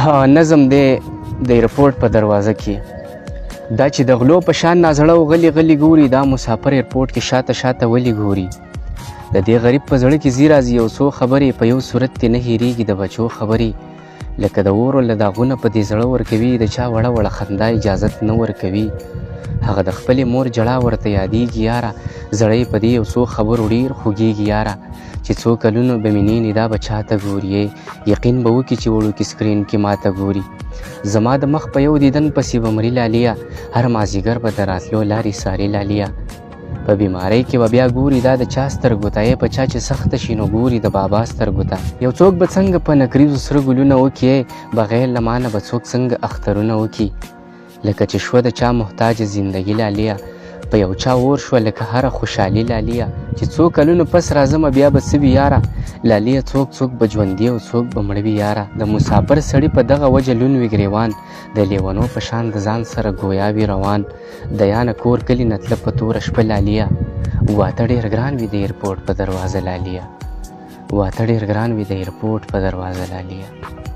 نظم دی د ایرپورټ په دروازه کې دا چې د غلو په شان نازړه او غلی غلی ګوري دا مسافر ایرپورټ کې شاته شاته ولې ګوري د دې غریب په زړه کې زی راځي یو څو خبرې په یو صورت کې نه هېرېږي د بچو خبرې لکه د اورو له داغونه په دې زړه ورکوي د چا وړه وړه خندا اجازت نه ورکوي هغه د خپلې مور جړا ورته یادېږي یاره زړه یې په دې یو څو خبرو ډېر خوږېږي یاره چې څو کلونو به مې نینې دا به چاته ګوري یقین به وکړي چې وړوکي سکرین کې ماته ګوري زما د مخ په یو دیدن پسې به مري لاليه هر مازدیګر به د راتلو لارې ساري لاليه په بیمارۍ کې به بیا ګوري دا د چا سترګو ته په چا چې سخته شي نو ګوري د بابا سترګو ته یو څوک به څنګه په نکریزو سره ګلونه وکړي بغیر له مانه به څوک څنګه اخترونه وکړي لکه چې شوه د چا محتاج زندګي لاليه په یو چا اور شوه لکه هره خوشحالي لاليه چې څو کلونو پس راځمه بیا به څه وي یاره لاليه څوک څوک به ژوندي او څوک به مړه وي یاره د مسافر سړي په دغه وجه لون وي ګریوان د لیونو په شان د ځان سره ګویا وي روان د یانه کور کلي نه تله په توره شپه لاليه واته ډېر ګران وي د ایرپورټ په دروازه لاليه واته ډېر ګران وي د ایرپورټ په دروازه لاليه